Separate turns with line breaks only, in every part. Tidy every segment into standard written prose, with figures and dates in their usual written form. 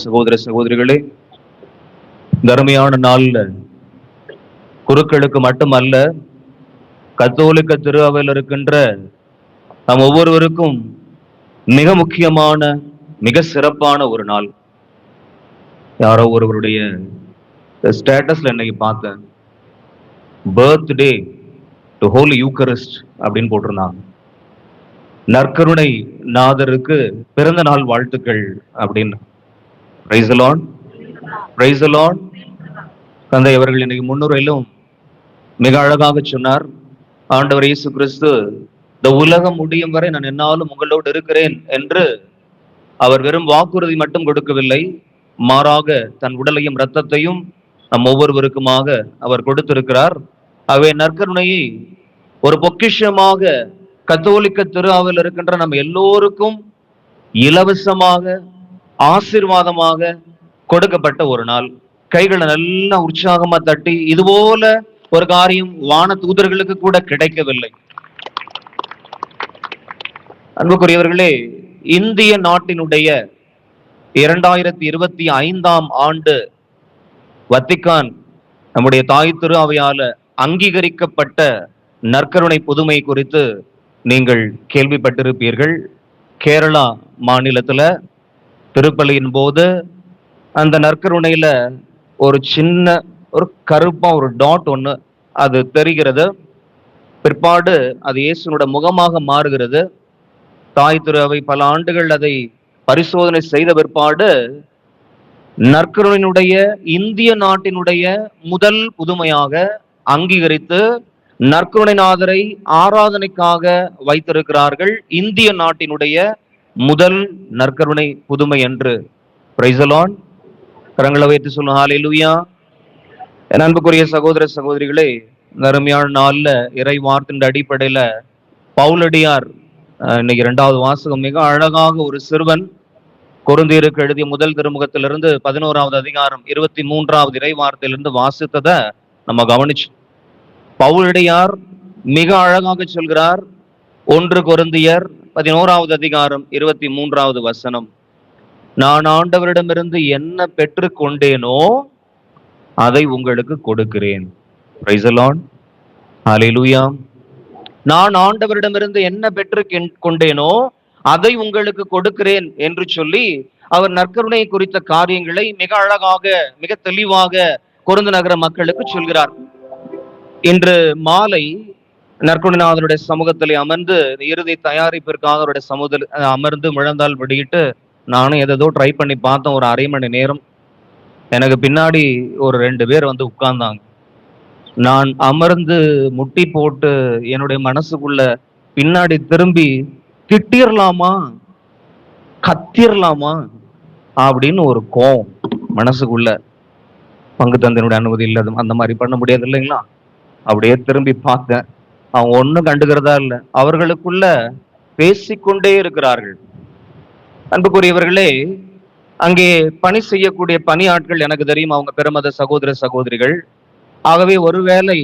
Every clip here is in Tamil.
சகோதர சகோதரிகளே, தர்மையான நாள்ல குருக்களுக்கு மட்டுமல்ல, கத்தோலிக்க திரு அவையில் இருக்கின்ற நம் ஒவ்வொருவருக்கும் மிக முக்கியமான, மிக சிறப்பான ஒரு நாள். யாரோ ஒருவருடைய ஸ்டேட்டஸ்ல இன்னைக்கு பார்த்தேன், பர்த்டே டு ஹோலி யூக்கரிஸ்ட் அப்படின்னு போட்டிருந்தாங்க. நற்கருணை நாதருக்கு பிறந்த நாள் வாழ்த்துக்கள் அப்படின்னு. Price the Lord, price the Lord. தந்தை அவர்கள் இன்னைக்கு முன்னுரையிலும் மிக அழகாக சொன்னார், ஆண்டவர் இயேசு கிறிஸ்து இந்த உலகம் முடியும் வரை நான் என்னாலும் உங்களோடு இருக்கிறேன் என்று அவர் வெறும் வாக்குறுதி மட்டும் கொடுக்கவில்லை, மாறாக தன் உடலையும் இரத்தத்தையும் நம் ஒவ்வொருவருக்குமாக அவர் கொடுத்திருக்கிறார். அவை நற்கருணையை ஒரு பொக்கிஷமாக கத்தோலிக்க திரு அவையில் இருக்கின்ற நம்ம எல்லோருக்கும் இலவசமாக ஆசீர்வாதமாக கொடுக்கப்பட்ட ஒரு நாள். கைகளை நல்லா உற்சாகமா தட்டி, இது போல ஒரு காரியம் வான தூதர்களுக்கு கூட கிடைக்கவில்லை. அன்புக்குரியவர்களே, இந்திய நாட்டினுடைய 2025 ஆண்டு வத்திக்கான் நம்முடைய தாய் திரு அவையால அங்கீகரிக்கப்பட்ட நற்கருணை புதுமை குறித்து நீங்கள் கேள்விப்பட்டிருப்பீர்கள். கேரளா மாநிலத்துல திருப்பலியின் போது அந்த நற்கருணையில ஒரு சின்ன ஒரு கருப்பா ஒரு டாட் ஒண்ணு அது தெரிகிறது. பிற்பாடு அது இயேசுனோட முகமாக மாறுகிறது. தாய் திரு அவை பல ஆண்டுகள் அதை பரிசோதனை செய்த பிற்பாடு நற்கருணையினுடைய இந்திய நாட்டினுடைய முதல் புதுமையாக அங்கீகரித்து நற்கருணைநாதரை ஆராதனைக்காக வைத்திருக்கிறார்கள். இந்திய நாட்டினுடைய முதல் நற்கருணை புதுமை என்று. Price the Lord. கரங்களை வைத்து சொல்லுங்க ஹல்லேலூயா. என் அன்புக்குரிய சகோதர சகோதரிகளே, அருமையான நாள்ல இறை வார்த்தையின் அடிப்படையில பவுலடியார் இன்னைக்கு 2வது வாசகம் மிக அழகாக ஒரு சிறுவன் கொரிந்தியருக்கு எழுதிய முதல் திருமுகத்திலிருந்து 11வது அதிகாரம் 23வது இறை வார்த்தையிலிருந்து வாசித்ததை நம்ம கவனிச்சு, பவுலடியார் மிக அழகாக சொல்கிறார். 1 கொரிந்தியர் 11வது அதிகாரம் 23வது வசனம், நான் ஆண்டவரிடமிருந்து என்ன பெற்று கொண்டேனோ அதை உங்களுக்கு கொடுக்கிறேன். பிரைஸ் தி லார்ட், ஹல்லேலூயா. நான் ஆண்டவரிடமிருந்து என்ன பெற்று கொண்டேனோ அதை உங்களுக்கு கொடுக்கிறேன் என்று சொல்லி அவர் நற்கருணை குறித்த காரியங்களை மிக அழகாக, மிக தெளிவாக கொரிந்து நகர மக்களுக்கு சொல்கிறார். இன்று மாலை நற்கருணைநாதருடைய சமூகத்தில் அமர்ந்து இறுதி தயாரிப்பிற்காக அவருடைய சமூகத்தில் அமர்ந்து முழந்தால் வெளியிட்டு நானும் ஏதோ ட்ரை பண்ணி பார்த்தேன். ஒரு அரை மணி நேரம் எனக்கு பின்னாடி ஒரு 2 பேர் வந்து உட்கார்ந்தாங்க. நான் அமர்ந்து முட்டி போட்டு என்னுடைய மனசுக்குள்ள பின்னாடி திரும்பி திட்டிரலாமா கத்திரலாமா அப்படின்னு ஒரு கோவம் மனசுக்குள்ள. பங்கு தந்தையினுடைய அனுமதி இல்லாத அந்த மாதிரி பண்ண முடியாது இல்லைங்களா? அப்படியே திரும்பி பார்த்தேன், அவங்க ஒன்னும் கண்டுக்கிறதா இல்லை, அவர்களுக்குள்ள பேசிக்கொண்டே இருக்கிறார்கள். அன்புக்குரியவர்களே, அங்கே பணி செய்யக்கூடிய பணியாட்கள் எனக்கு தெரியும், அவங்க பெருமத சகோதர சகோதரிகள். ஆகவே ஒருவேளை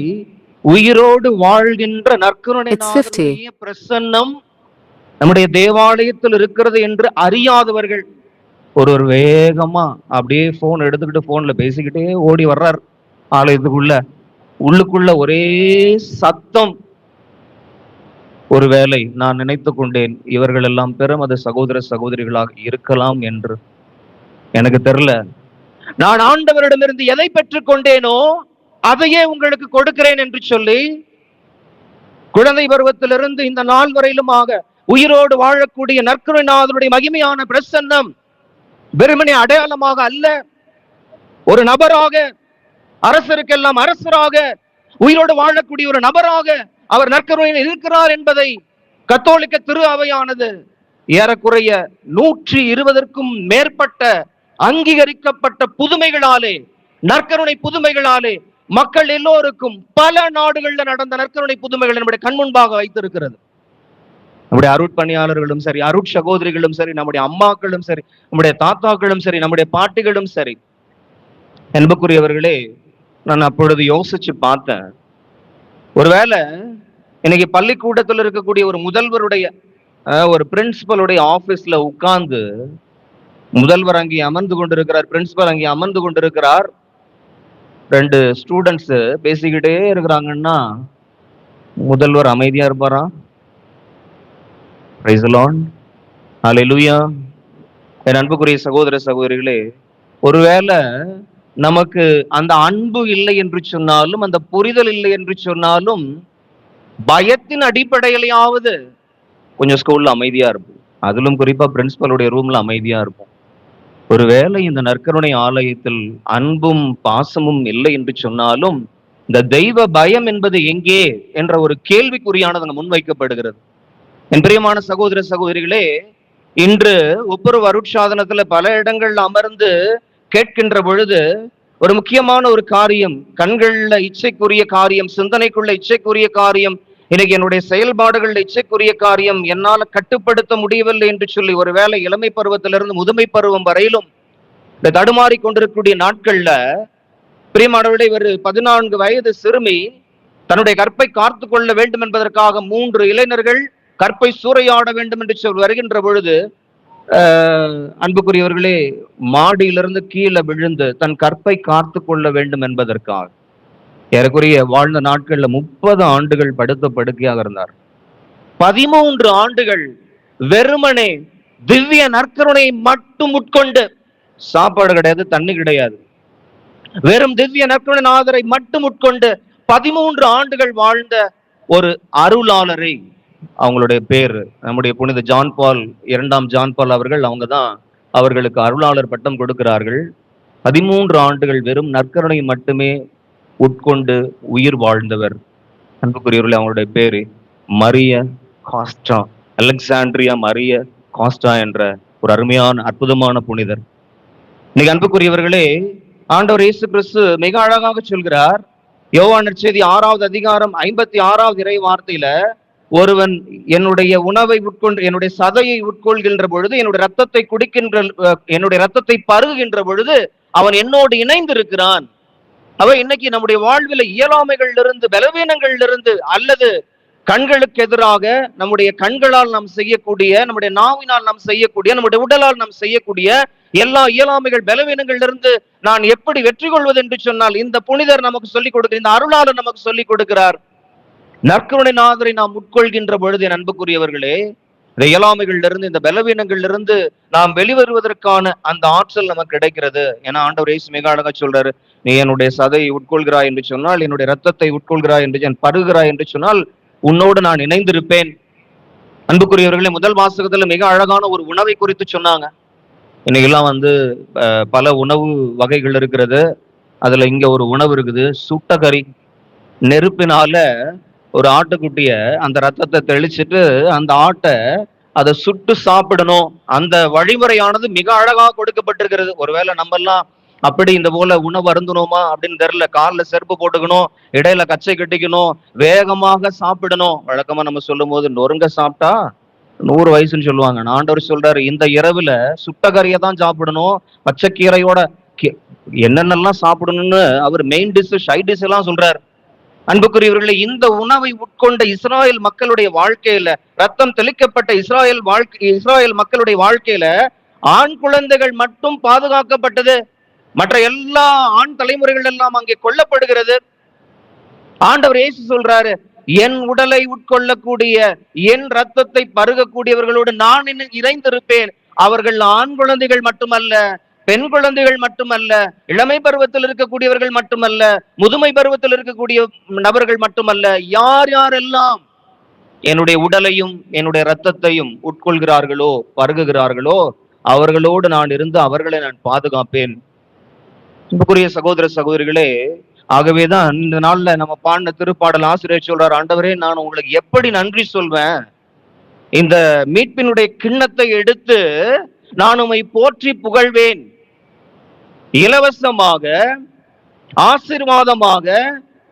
உயிரோடு வாழ்கின்ற நற்கருணை பிரசன்னம் நம்முடைய தேவாலயத்தில் இருக்கிறது என்று அறியாதவர்கள் ஒரு வேகமா அப்படியே போன் எடுத்துக்கிட்டு போன்ல பேசிக்கிட்டே ஓடி வர்றார் ஆலயத்துக்குள்ள. உள்ளுக்குள்ள ஒரே சத்தம். ஒருவேளை நான் நினைத்து கொண்டேன், இவர்கள் எல்லாம் பெருமத சகோதர சகோதரிகளாக இருக்கலாம் என்று. எனக்கு தெரியல. நான் ஆண்டவரிடமிருந்து எதை பெற்றுக் கொண்டேனோ அதையே உங்களுக்கு கொடுக்கிறேன் என்று சொல்லி குழந்தை பருவத்திலிருந்து இந்த நாள் வரையிலுமாக உயிரோடு வாழக்கூடிய நற்கருணைநாதருடைய மகிமையான பிரசன்னம் வெறுமனே அடையாளமாக அல்ல, ஒரு நபராக, அரசருக்கெல்லாம் அரசராக உயிரோடு வாழக்கூடிய ஒரு நபராக அவர் நற்கருணையில் இருக்கிறார் என்பதை கத்தோலிக்க திரு அவையானது ஏறக்குறைய 120க்கும் மேற்பட்ட அங்கீகரிக்கப்பட்ட புதுமைகளாலே, நற்கருணை புதுமைகளாலே மக்கள் எல்லோருக்கும் பல நாடுகள்ல நடந்த நற்கருணை புதுமைகள் நம்முடைய கண் முன்பாக வைத்திருக்கிறது. நம்முடைய அருட்பணியாளர்களும் சரி, அருட் சகோதரிகளும் சரி, நம்முடைய அம்மாக்களும் சரி, நம்முடைய தாத்தாக்களும் சரி, நம்முடைய பாட்டிகளும் சரி. அன்புக்குரியவர்களே, நான் அப்பொழுது யோசிச்சு பார்த்தேன், ஒருவேளை இன்னைக்கு பள்ளிக்கூடத்தில் இருக்கக்கூடிய ஒரு முதல்வருடைய, ஒரு பிரின்சிபலுடைய ஆபீஸ்ல உட்கார்ந்து முதல்வர் அங்கே அமர்ந்து கொண்டிருக்கிறார், பிரின்சிபல் அங்கே அமர்ந்து கொண்டிருக்கிறார். 2 ஸ்டூடெண்ட்ஸ் பேசிக்கிட்டே இருக்கிறாங்கன்னா முதல்வர் அமைதியா இருப்பாரா? பிரைஸ் தி லார்ட், ஹalleluya. என் அன்புக்குரிய சகோதர சகோதரிகளே, ஒருவேளை நமக்கு அந்த அன்பு இல்லை என்று சொன்னாலும், அந்த புரிதல் இல்லை என்று சொன்னாலும், பயத்தின் அடிப்படையிலாவது கொஞ்சம் ஸ்கூல்ல அமைதியா இருப்போம். அதிலும் குறிப்பா பிரின்சிபலுடைய ரூம்ல அமைதியா இருப்போம். ஒருவேளை இந்த நற்கருணை ஆலயத்தில் அன்பும் பாசமும் இல்லை என்று சொன்னாலும், இந்த தெய்வ பயம் என்பது எங்கே என்ற ஒரு கேள்விக்குறியானது முன்வைக்கப்படுகிறது. என் பிரியமான சகோதர சகோதரிகளே, இன்று ஒவ்வொரு அருட்சாதனத்துல பல இடங்கள்ல அமர்ந்து கேட்கின்ற பொழுது ஒரு முக்கியமான ஒரு காரியம், கண்கள்ல இச்சைக்குரிய காரியம், சிந்தனைக்குள்ள இச்சைக்குரிய காரியம், இன்னைக்கு என்னுடைய செயல்பாடுகள்ல இச்சைக்குரிய காரியம் என்னால கட்டுப்படுத்த முடியவில்லை என்று சொல்லி ஒருவேளை இளமை பருவத்திலிருந்து முதுமை பருவம் வரையிலும் இந்த தடுமாறி கொண்டிருக்கக்கூடிய நாட்கள்ல, பிரியமானவர்களே, ஒரு 14 வயது சிறுமி தன்னுடைய கற்பை காத்து கொள்ள வேண்டும் என்பதற்காக 3 இளைஞர்கள் கற்பை சூறையாட வேண்டும் என்று சொல்லி வருகின்ற பொழுது, அன்புக்குரியவர்களே, மாடியிலிருந்து கீழே விழுந்து தன் கற்பை காத்து கொள்ள வேண்டும் என்பதற்காக ஏறக்குறைய வாழ்ந்த நாட்கள்ல 30 ஆண்டுகள் படுத்த படுக்கையாக இருந்தார். 13 ஆண்டுகள் வெறுமனே திவ்ய நற்கருணை மட்டும் உட்கொண்டு, சாப்பாடு கிடையாது, தண்ணி கிடையாது, வெறும் திவ்ய நற்கருணை நாதரை மட்டும் உட்கொண்டு 13 ஆண்டுகள் வாழ்ந்த ஒரு அருளாளரை, அவங்களுடைய பேர் நம்முடைய புனித ஜான் பால் 2ஆம் ஜான் பால் அவர்கள், அவங்க தான் அவர்களுக்கு அருளாளர் பட்டம் கொடுக்கிறார்கள். 13 ஆண்டுகள் வெறும் நற்கருணை மட்டுமே உட்கொண்டு உயிர் வாழ்ந்தவர். அன்புக்குரியவர்களே, அவங்களுடைய பேரு மரிய காஸ்டா, அலெக்சாண்ட்ரியா மரிய காஸ்டா என்ற ஒரு அருமையான அற்புதமான புனிதர். இன்னைக்கு அன்புக்குரியவர்களே, ஆண்டவர் இயேசு கிறிஸ்து மிக அழகாக சொல்கிறார். யோவான் நற்செய்தி 6வது அதிகாரம் 56வது இறை வார்த்தையில, ஒருவன் என்னுடைய உணவை உட்கொண்டு என்னுடைய சதையை உட்கொள்கின்ற பொழுது, என்னுடைய ரத்தத்தை குடிக்கின்ற, என்னுடைய ரத்தத்தை பருகுகின்ற பொழுது அவன் என்னோடு இணைந்து இருக்கிறான். அவ இன்னைக்கு நம்முடைய வாழ்வில் இயலாமைகள் இருந்து, பலவீனங்கள் இருந்து, அல்லது கண்களுக்கு எதிராக நம்முடைய கண்களால் நாம் செய்யக்கூடிய, நம்முடைய நாவினால் நாம் செய்யக்கூடிய, நம்முடைய உடலால் நாம் செய்யக்கூடிய எல்லா இயலாமைகள் பலவீனங்கள் இருந்து நான் எப்படி வெற்றி கொள்வது என்று சொன்னால், இந்த புனிதர் நமக்கு சொல்லிக் கொடுக்கிறார், இந்த அருளாளர் நமக்கு சொல்லிக் கொடுக்கிறார். நற்கருணை நாதரை நாம் உட்கொள்கின்ற பொழுது, என் அன்புக்குரியவர்களே, இந்த இயலாமைகள்ல இருந்து, இந்த பலவீனங்கள்ல இருந்து நாம் வெளிவருவதற்கான அந்த ஆற்றல் நமக்கு கிடைக்கிறது. ஏன்னா ஆண்டவர் இயேசு மிக அழகா சொல்றாரு, நீ என்னுடைய சதையை உட்கொள்கிறாய் என்று சொன்னால், என்னுடைய ரத்தத்தை உட்கொள்கிறாய் என்று, பருகிறாய் என்று சொன்னால், உன்னோடு நான் இணைந்திருப்பேன். அன்புக்குரியவர்களே, முதல் வாசகத்துல மிக அழகான ஒரு உணவை குறித்து சொன்னாங்க. இன்னைக்கெல்லாம் பல உணவு வகைகள் இருக்கிறது. அதுல இங்க ஒரு உணவு இருக்குது, சுட்ட கறி. நெருப்பினால ஒரு ஆட்டுக்குட்டிய அந்த ரத்தத்தை தெளிச்சிட்டு அந்த ஆட்டை அதை சுட்டு சாப்பிடணும். அந்த வழிமுறையானது மிக அழகாக கொடுக்கப்பட்டிருக்கிறது. ஒருவேளை நம்ம எல்லாம் அப்படி இந்த போல உணவு அருந்தணுமா அப்படின்னு தெரியல. கால்ல செருப்பு போட்டுக்கணும், இடையில கச்சை கட்டிக்கணும், வேகமாக சாப்பிடணும். வழக்கமா நம்ம சொல்லும் போது நொறுங்க சாப்பிட்டா 100 வயசுன்னு சொல்லுவாங்க. ஆண்டவர் சொல்றாரு, இந்த இரவுல சுட்டக்கறியை தான் சாப்பிடணும், பச்சைக்கீரையோட என்னென்னலாம் சாப்பிடணும்னு அவர் மெயின் டிஷ், சைட் டிஷ் எல்லாம் சொல்றாரு. அன்புக்குரியவர்களே, இந்த உணவை உட்கொண்ட இஸ்ராயல் மக்களுடைய வாழ்க்கையில, ரத்தம் தெளிக்கப்பட்ட இஸ்ராயல் மக்களுடைய வாழ்க்கையில ஆண் குழந்தைகள் மட்டும் பாதுகாக்கப்பட்டது. மற்ற எல்லா ஆண் தலைமுறைகள் எல்லாம் அங்கே கொல்லப்படுகிறது. ஆண்டவர் இயேசு சொல்றாரு, என் உடலை உட்கொள்ளக்கூடிய, என் ரத்தத்தை பருகக்கூடியவர்களோடு நான் இணைந்திருப்பேன். அவர்கள் ஆண் குழந்தைகள் மட்டுமல்ல, பெண் குழந்தைகள் மட்டுமல்ல, இளமை பருவத்தில் இருக்கக்கூடியவர்கள் மட்டுமல்ல, முதுமை பருவத்தில் இருக்கக்கூடிய நபர்கள் மட்டுமல்ல, யார் யாரெல்லாம் என்னுடைய உடலையும் என்னுடைய ரத்தத்தையும் உட்கொள்கிறார்களோ, பருகுகிறார்களோ, அவர்களோடு நான் இருந்து அவர்களை நான் பாதுகாப்பேன். அன்புக்குரிய சகோதர சகோதரிகளே, ஆகவேதான் இந்த நாள்ல நம்ம பாடின திருப்பாடல் ஆசிரியர் சொல்றார், ஆண்டவரே, நான் உங்களுக்கு எப்படி நன்றி சொல்வேன்? இந்த மீட்பினுடைய கிண்ணத்தை எடுத்து நான் உம்மை போற்றி புகழ்வேன். இலவசமாக, ஆசீர்வாதமாக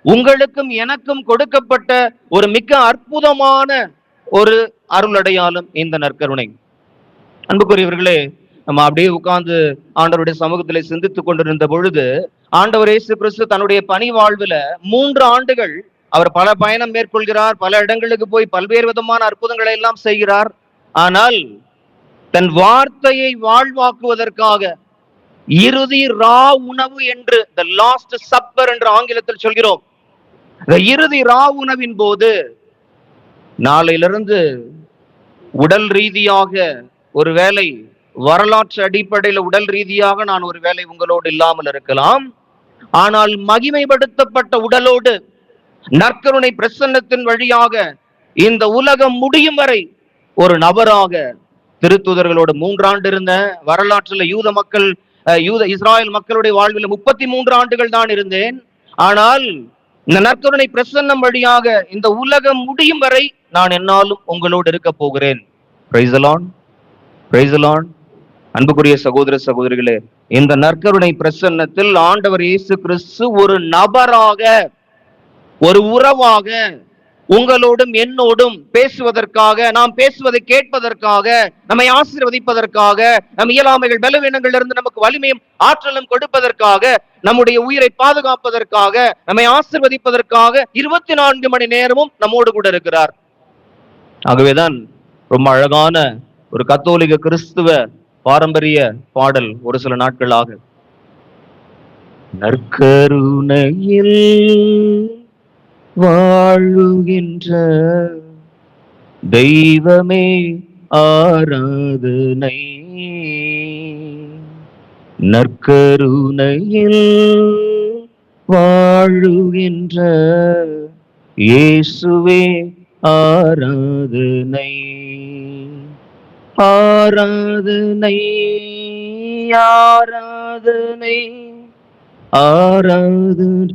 உங்களுக்கும் எனக்கும் கொடுக்கப்பட்ட ஒரு மிக அற்புதமான ஒரு அருளடையாளம் இந்த நற்கருணை. அன்புக்குரியவர்களே, நம்ம அப்படியே உட்கார்ந்து ஆண்டவருடைய சமூகத்திலே சிந்தித்துக் கொண்டிருந்த பொழுது, ஆண்டவர் இயேசு கிறிஸ்து தன்னுடைய பணி வாழ்வுல 3 ஆண்டுகள் அவர் பல பயணம் மேற்கொள்கிறார். பல இடங்களுக்கு போய் பல்வேறு விதமான அற்புதங்களை எல்லாம் செய்கிறார். ஆனால் தன் வார்த்தையை வாழ்வாக்குவதற்காக இறுதி ரா உணவு என்று the last supper என்று ஆங்கிலத்தில் சொல்கிறோம். இந்த இறுதி ரா உணவின் போது நாளையிலிருந்து உடல் ரீதியாக ஒருவேளை வரலாற்று அடிப்படையில் உடல் ரீதியாக நான் ஒருவேளை உங்களோடு இல்லாமல் இருக்கலாம். ஆனால் மகிமைப்படுத்தப்பட்ட உடலோடு நற்கருணை பிரசன்னத்தின் வழியாக இந்த உலகம் முடியும் வரை ஒரு நபராக திருத்தூதர்களோடு 3 ஆண்டு இருந்த வரலாற்றில் இஸ்ராயல் மக்களுடைய வாழ்வில் 33 ஆண்டுகள் தான் இருந்தேன். ஆனால் இந்த நற்கருணை பிரசன்னம் வழியாக இந்த உலகம் முடியும் வரை நான் என்னாலும் உங்களோடு இருக்க போகிறேன். Price the Lord, price the Lord. அன்புக்குரிய சகோதர சகோதரிகளே, இந்த நற்கருணை பிரசன்னத்தில் ஆண்டவர் இயேசு கிறிஸ்து ஒரு நபராக, ஒரு உறவாக உங்களோடும் என்னோடும் பேசுவதற்காக, நாம் பேசுவதை கேட்பதற்காக, நம்மை ஆசீர்வதிப்பதற்காக, நம் இயலாமைகள் பலவீனங்கள் இருந்து நமக்கு வலிமையும் ஆற்றலும் கொடுப்பதற்காக, நம்முடைய உயிரை பாதுகாப்பதற்காக, நம்மை ஆசீர்வதிப்பதற்காக 24 மணி நேரமும் நம்மோடு கூட இருக்கிறார். ஆகவேதான் ரொம்ப அழகான ஒரு கத்தோலிக்க கிறிஸ்துவ பாரம்பரிய பாடல் ஒரு சில நாட்களாக, நற்கருணையில் வாழுகின்ற தெய்வமே ஆராதனை, நற்கருணையில் வாழுகின்ற இயேசுவே ஆராதனை, ஆராதனை, ஆராதனை, ஆராதனை,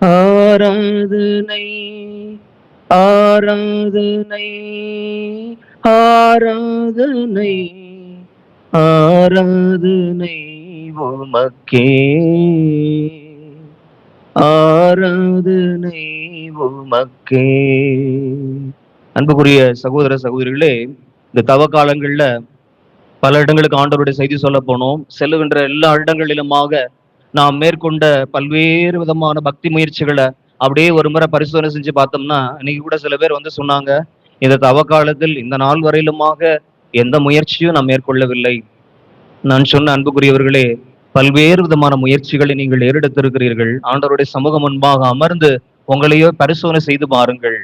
ஆராதனை, ஆராதனை, ஆராதனை, ஆராதனை உமக்கே, ஆராதனை உமக்கே. அன்புக்குரிய சகோதர சகோதரிகளே, இந்த தவ காலங்கள்ல பல இடங்களுக்கு ஆண்டவருடைய செய்தி சொல்ல போனோம். செல்லுகின்ற எல்லா இடங்களிலுமாக நாம் மேற்கொண்ட பல்வேறு விதமான பக்தி முயற்சிகளை அப்படியே ஒரு முறை பரிசோதனை செஞ்சு பார்த்தோம்னா, இன்னைக்கு கூட சில பேர் வந்து சொன்னாங்க, இந்த தவ காலத்தில் இந்த நாள் வரையிலுமாக எந்த முயற்சியும் நாம் மேற்கொள்ளவில்லை. நான் சொன்ன அன்புக்குரியவர்களே, பல்வேறு விதமான முயற்சிகளை நீங்கள் ஏறெடுத்திருக்கிறீர்கள். ஆண்டவருடைய சமூகம் முன்பாக அமர்ந்து உங்களையோ பரிசோதனை செய்து பாருங்கள்.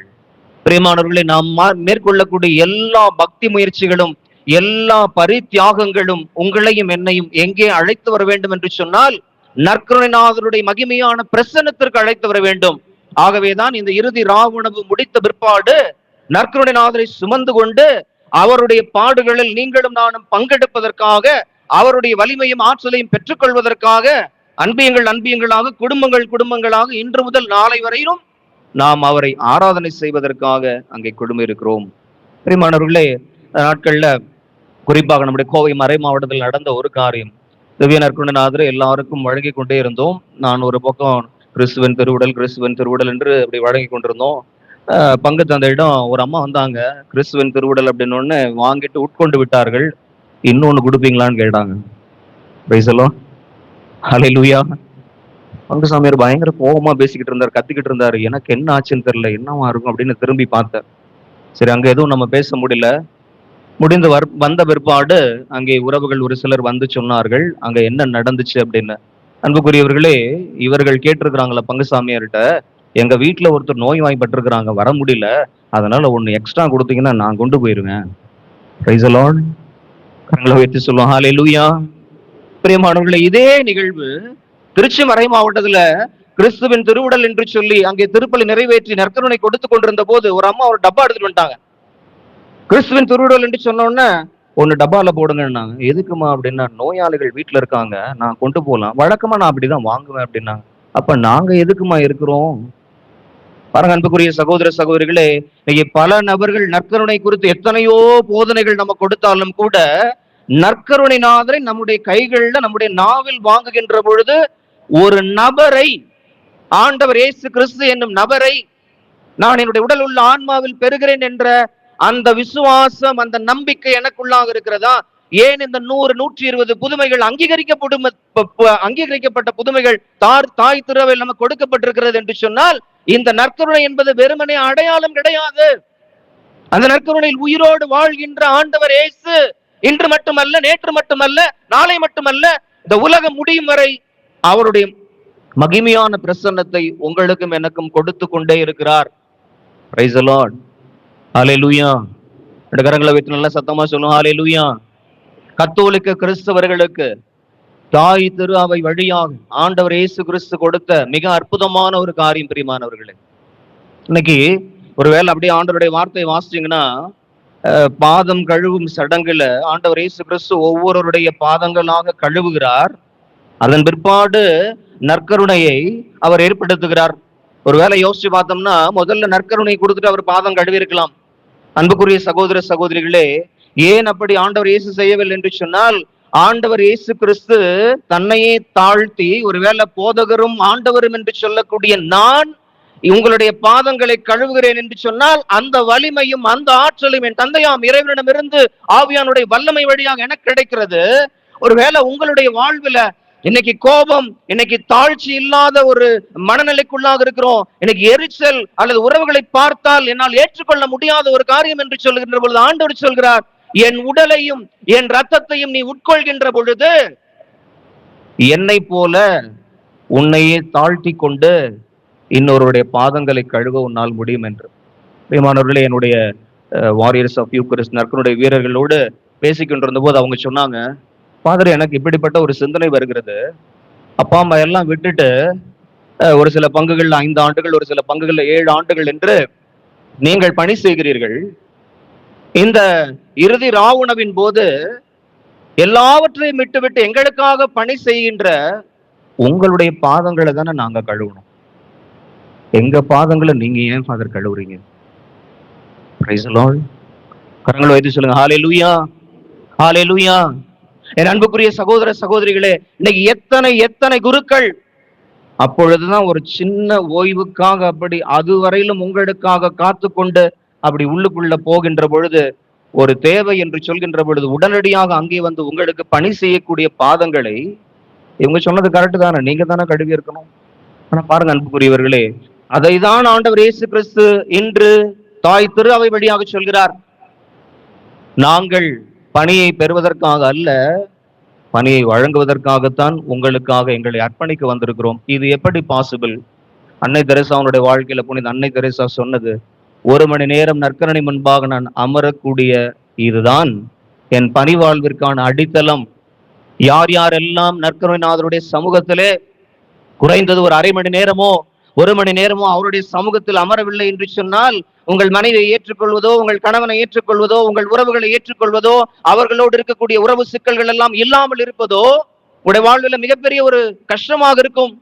பிரியமானவர்களை, நாம் மேற்கொள்ளக்கூடிய எல்லா பக்தி முயற்சிகளும், எல்லா பரித்தியாகங்களும் உங்களையும் என்னையும் எங்கே அழைத்து வர வேண்டும் என்று சொன்னால், நற்கருணைநாதருடைய மகிமையான பிரசன்னத்திற்கு அழைத்து வர வேண்டும். ஆகவேதான் இந்த இறுதி ராவுணவு முடித்த பிற்பாடு நற்கருணைநாதரை சுமந்து கொண்டு அவருடைய பாடுகளில் நீங்களும் நானும் பங்கெடுப்பதற்காக, அவருடைய வலிமையும் ஆற்றலையும் பெற்றுக்கொள்வதற்காக அன்பியங்களாக குடும்பங்களாக இன்று முதல் நாளை வரையிலும் நாம் அவரை ஆராதனை செய்வதற்காக அங்கே குழுமி இருக்கிறோம். பிரியமானவர்களே, நாட்கள்ல குறிப்பாக நம்முடைய கோவை மறை மாவட்டத்தில் நடந்த ஒரு காரியம், திவ்ய நற்கருணைநாதரை எல்லாருக்கும் வழங்கி கொண்டே இருந்தோம். நான் ஒரு பக்கம் கிறிஸ்துவன் திருவுடல் என்று அப்படி வழங்கி கொண்டிருந்தோம். பங்கு தந்தையிடம் ஒரு அம்மா வந்தாங்க, கிறிஸ்துவன் திருவுடல் அப்படின்னு ஒண்ணு வாங்கிட்டு உட்கொண்டு விட்டார்கள், இன்னொன்னு கொடுப்பீங்களான்னு கேட்டாங்க. பேசலாம். ஹல்லேலூயா. பங்கு சாமியார் பயங்கர கோபமா பேசிக்கிட்டு இருந்தார், கத்திக்கிட்டு இருந்தாரு. எனக்கு என்ன ஆச்சுன்னு தெரியல, என்னவா இருக்கும் அப்படின்னு திரும்பி பார்த்தேன். சரி, அங்க எதுவும் நம்ம பேச முடியல. முடிந்து வந்த பிற்பாடு அங்கே உறவுகள் ஒரு சிலர் வந்து சொன்னார்கள் அங்க என்ன நடந்துச்சு அப்படின்னு. அன்புக்குரியவர்களே, இவர்கள் கேட்டிருக்கிறாங்களா பங்கு சாமியார்கிட்ட, எங்க வீட்டுல ஒருத்தர் நோய் வாய்ப்பட்டிருக்கிறாங்க, வர முடியல, அதனால ஒண்ணு எக்ஸ்ட்ரா கொடுத்தீங்கன்னா நான் கொண்டு போயிருவேன். Price the Lord. கரங்களை உயர்த்தி சொல்லுவோம் ஹல்லேலூயா. பிரியமானவர்களே, இதே நிகழ்வு திருச்சி மறை மாவட்டத்துல கிறிஸ்துவின் திருவுடல் என்று சொல்லி அங்கே திருப்பலி நிறைவேற்றி நற்கருணை கொடுத்து கொண்டிருந்த போது ஒரு அம்மா ஒரு டப்பா எடுத்துட்டு வந்துட்டாங்க. கிறிஸ்துவின் திருவுடல் என்று சொன்ன உடனே ஒன்னு டப்பால போடுங்கன்னாங்க. எதுக்குமா அப்படின்னா, நோயாளிகள் வீட்டுல இருக்காங்க, நான் கொண்டு போகலாம், வழக்கமா நான் அப்படிதான் வாங்குவேன் அப்படின்னாங்க. அப்ப நாங்க எதுக்குமா இருக்கிறோம் பாருங்க. அன்புக்குரிய சகோதர சகோதரிகளே, இன்னைக்கு பல நபர்கள் நற்கருணை குறித்து எத்தனையோ போதனைகள் நம்ம கொடுத்தாலும் கூட நற்கருணை நாதரை நம்முடைய கைகள்ல நம்முடைய நாவில் வாங்குகின்ற பொழுது ஒரு நபரை, ஆண்டவர் இயேசு கிறிஸ்து என்னும் நபரை நான் என்னுடைய உடல் உள்ள ஆன்மாவில் பெறுகிறேன் என்ற அந்த விசுவாசம், அந்த நம்பிக்கை எனக்குள்ளாக இருக்கிறதா? ஏன் இந்த 100-120 புதுமைகள் அங்கீகரிக்கப்பட்ட புதுமைகள் தாய் திருவையில் நமக்கு கொடுக்கப்பட்டிருக்கிறது என்று சொன்னால், இந்த நற்கருணை என்பது வெறுமனே அடையாளம் கிடையாது. அந்த நற்கருணையில் உயிரோடு வாழ்கின்ற ஆண்டவர் இயேசு இன்று மட்டுமல்ல, நேற்று மட்டுமல்ல, நாளை மட்டுமல்ல, இந்த உலகம் முடியும் வரை அவருடைய மகிமையான பிரசன்னத்தை உங்களுக்கும் எனக்கும் கொடுத்து கொண்டே இருக்கிறார். Praise the Lord. ஹல்லேலூயா. ரெண்டு கரங்களை வைத்து நல்லா சத்தமா சொல்லுங்க, ஹல்லேலூயா. கத்தோலிக்க கிறிஸ்தவர்களுக்கு தாய் திரு அவை வழியாக ஆண்டவர் இயேசு கிறிஸ்து கொடுத்த மிக அற்புதமான ஒரு காரியம் பிரியமானவர்களே. இன்னைக்கு ஒருவேளை அப்படியே ஆண்டவருடைய வார்த்தையை வாசிச்சீங்கன்னா, பாதம் கழுவும் சடங்குல ஆண்டவர் இயேசு கிறிஸ்து ஒவ்வொருவருடைய பாதங்களாக கழுவுகிறார். அதன் பிற்பாடு நற்கருணையை அவர் ஏற்படுத்துகிறார். ஒருவேளை யோசிச்சு பார்த்தோம்னா, முதல்ல நற்கருணை கொடுத்துட்டு அவர் பாதம் கழுவி இருக்கலாம். அன்புக்குரிய சகோதர சகோதரிகளே, ஏன் அப்படி ஆண்டவர் இயேசு செய்யவில்லை என்று சொன்னால், ஆண்டவர் இயேசு கிறிஸ்து தன்னையே தாழ்த்தி, ஒருவேளை போதகரும் ஆண்டவரும் என்று சொல்லக்கூடிய நான் உங்களுடைய பாதங்களை கழுவுகிறேன் என்று சொன்னால், அந்த வலிமையும் அந்த ஆற்றலும் என் தந்தையாம் இறைவனிடமிருந்து ஆவியானுடைய வல்லமை வழியாக எனக்கு கிடைக்கிறது. ஒருவேளை உங்களுடைய வாழ்வுல இன்னைக்கு கோபம், இன்னைக்கு தாழ்ச்சி இல்லாத ஒரு மனநிலைக்குள்ளாக இருக்கிறோம், இன்னைக்கு எரிச்சல் அல்லது உறவுகளை பார்த்தால் என்னால் ஏற்றுக்கொள்ள முடியாத ஒரு காரியம் என்று சொல்லுகின்ற பொழுது ஆண்டவர் சொல்கிறார், என் உடலையும் என் ரத்தத்தையும் நீ உட்கொள்கின்ற பொழுது என்னை போல உன்னையே தாழ்த்தி கொண்டு இன்னொருடைய பாதங்களை கழுவ உன்னால் முடியும் என்று. பிரியமானவர்களே, என்னுடைய வாரியர்ஸ் ஆஃப் யூக்கரிஸ்ட் நற்கருடைய வீரர்களோடு பேசிக்கொண்டிருந்த போது அவங்க சொன்னாங்க, ஃபாதர், எனக்கு இப்படிப்பட்ட ஒரு சிந்தனை வருகிறது. அப்பா அம்மா எல்லாம் விட்டுட்டு ஒரு சில பங்குகள் 5 ஆண்டுகள், ஒரு சில பங்குகள் 7 ஆண்டுகள் என்று நீங்கள் பணி செய்கிறீர்கள். இந்த இறுதி ராவுணவின் போது எல்லாவற்றையும் விட்டுவிட்டு எங்களுக்காக பணி செய்கின்ற உங்களுடைய பாதங்களை தானே நாங்க கழுவணும். எங்க பாதங்களை நீங்க ஏன் ஃபாதர் கழுவுறீங்க? Praise the Lord. கரங்களை வைத்து சொல்லுங்க, ஹல்லேலூயா, ஹல்லேலூயா. என் அன்புக்குரிய சகோதர சகோதரிகளே, இன்னைக்கு எத்தனை குருக்கள் அப்பொழுதுதான் ஒரு சின்ன ஓய்வுக்காக அப்படி அதுவரையிலும் உங்களுக்காக காத்து கொண்டு அப்படி உள்ளுக்குள்ள போகின்ற பொழுது, ஒரு தேவை என்று சொல்கின்ற பொழுது உடனடியாக அங்கே வந்து உங்களுக்கு பணி செய்யக்கூடிய பாதங்களை, இவங்க சொன்னது கரெக்ட் தானே, நீங்க தானே கழுவி இருக்கணும். ஆனா பாருங்க அன்புக்குரியவர்களே, அதை தான் ஆண்டவர் இயேசு கிறிஸ்து இன்று தாய் திரு அவை வழியாக சொல்கிறார். நாங்கள் பணியை பெறுவதற்காக அல்ல, பணியை வழங்குவதற்காகத்தான் உங்களுக்காக எங்களை அர்ப்பணிக்க வந்திருக்கிறோம். இது எப்படி பாசிபிள்? அன்னை தெரேசாவுடைய வாழ்க்கையில புனித அன்னை தெரேசா சொன்னது, 1 மணி நேரம் நற்கரணை முன்பாக நான் அமரக்கூடிய இதுதான் என் பணி வாழ்விற்கான அடித்தளம். யார் யாரெல்லாம் நற்கருணைநாதருடைய சமூகத்திலே குறைந்தது ஒரு 1/2 மணி நேரமோ 1 மணி நேரமோ அவருடைய சமூகத்தில் அமரவில்லை என்று சொன்னால், உங்கள் மனைவியை ஏற்றுக்கொள்வதோ, உங்கள் கணவனை ஏற்றுக்கொள்வதோ, உங்கள் உறவுகளை ஏற்றுக்கொள்வதோ, அவர்களோடு இருக்கக்கூடிய உறவு சிக்கல்கள் எல்லாம் இல்லாமல் இருப்பதோ உடைய வாழ்வில் மிகப்பெரிய ஒரு கஷ்டமாக இருக்கும்.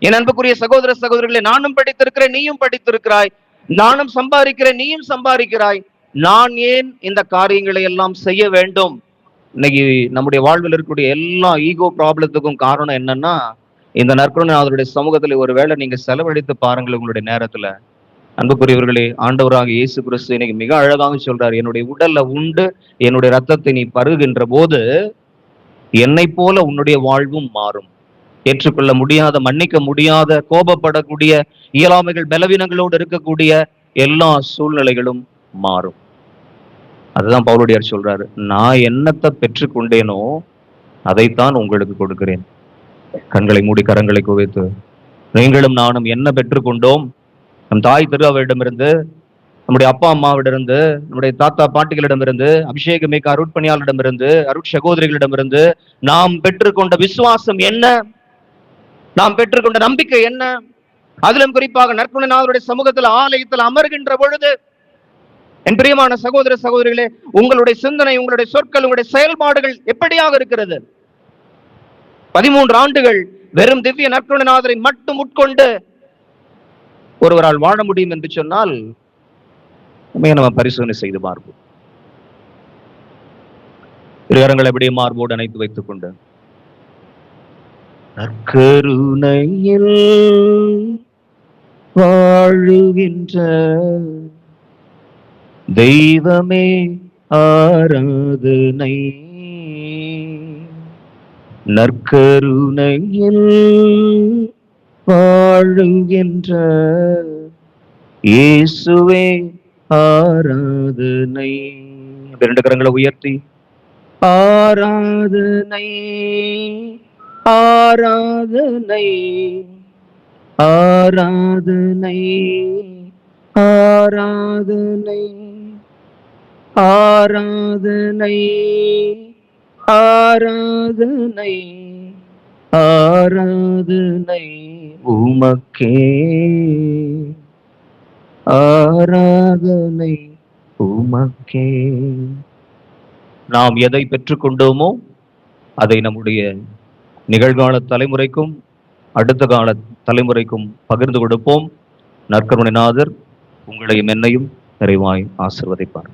என் அன்புக்குரிய சகோதர சகோதரிகளே, நானும் படித்திருக்கிறேன், நீயும் படித்திருக்கிறாய், நானும் சம்பாதிக்கிறேன், நீயும் சம்பாதிக்கிறாய். நான் ஏன் இந்த காரியங்களை எல்லாம் செய்ய வேண்டும்? இன்னைக்கு நம்முடைய வாழ்வில் இருக்கக்கூடிய எல்லா ஈகோ ப்ராப்ளத்துக்கும் காரணம் என்னன்னா, இந்த நற்கருணைநாதருடைய சமூகத்துல ஒருவேளை நீங்க செலவழித்து பாருங்கள் உங்களுடைய நேரத்துல. அன்புக்குரியவர்களே, ஆண்டவராக இயேசு கிறிஸ்து இன்னைக்கு மிக அழகாக சொல்றாரு, என்னுடைய உடல்ல உண்டு என்னுடைய ரத்தத்தை நீ பருகின்ற போது என்னை போல உன்னுடைய வாழ்வும் மாறும். ஏற்றுக்கொள்ள முடியாத, மன்னிக்க முடியாத, கோபப்படக்கூடிய, இயலாமைகள் பலவீனங்களோடு இருக்கக்கூடிய எல்லா சூழ்நிலைகளும் மாறும். அதுதான் பவுலடியார் சொல்றாரு, நான் என்னத்தை பெற்று கொண்டேனோ அதைத்தான் உங்களுக்கு கொடுக்கிறேன். கண்களை மூடி கரங்களை குவித்து, நீங்களும் நானும் என்ன பெற்றுக்கொண்டோம்? நம் தாய் திரு அவரிடமிருந்து, நம்முடைய அப்பா அம்மாவிடமிருந்து, நம்முடைய தாத்தா பாட்டிகளிடமிருந்து, அபிஷேகமிக்க அருட்பணியாளரிடமிருந்து, அருட்சகோதரிகளிடமிருந்து நாம் பெற்றுக்கொண்ட விசுவாசம் என்ன? நாம் பெற்றுக்கொண்ட நம்பிக்கை என்ன? அதிலும் குறிப்பாக நற்கருணைநாதருடைய சமூகத்தில் ஆலயத்தில் அமர்கின்ற பொழுது, என் பிரியமான சகோதர சகோதரிகளே, உங்களுடைய சிந்தனை, உங்களுடைய சொற்கள், உங்களுடைய செயல்பாடுகள் எப்படியாக இருக்கிறது? 13 ஆண்டுகள் வெறும் திவ்ய நற்கருணைநாதரை மட்டும் உட்கொண்டு ஒருவரால் வாழ முடியும் என்று சொன்னால் நம்ம பரிசோதனை செய்து பார்ப்போம். இருகரங்களை அப்படியே மார்போடு அணைத்து வைத்துக் கொண்டு, நற்கருணையில் வாழுகின்ற தெய்வமே ஆராதனை, நற்கருணையில் வாழுகின்ற இயேசுவே ஆராதனை. 2 கரங்களை உயர்த்தி ஆராதனை ஆராதனை ஆராதனை ஆராதனை ஆராதனை ஆராதனை ஆராதனை உமக்கே ஆராதனை உமக்கே. நாம் எதை பெற்றுக்கொண்டோமோ அதை நம்முடைய நிகழ்கால தலைமுறைக்கும் அடுத்த கால தலைமுறைக்கும் பகிர்ந்து கொடுப்போம். நற்கருணைநாதர் உங்களையும் என்னையும் நிறைவாய் ஆசிர்வதிப்பார்.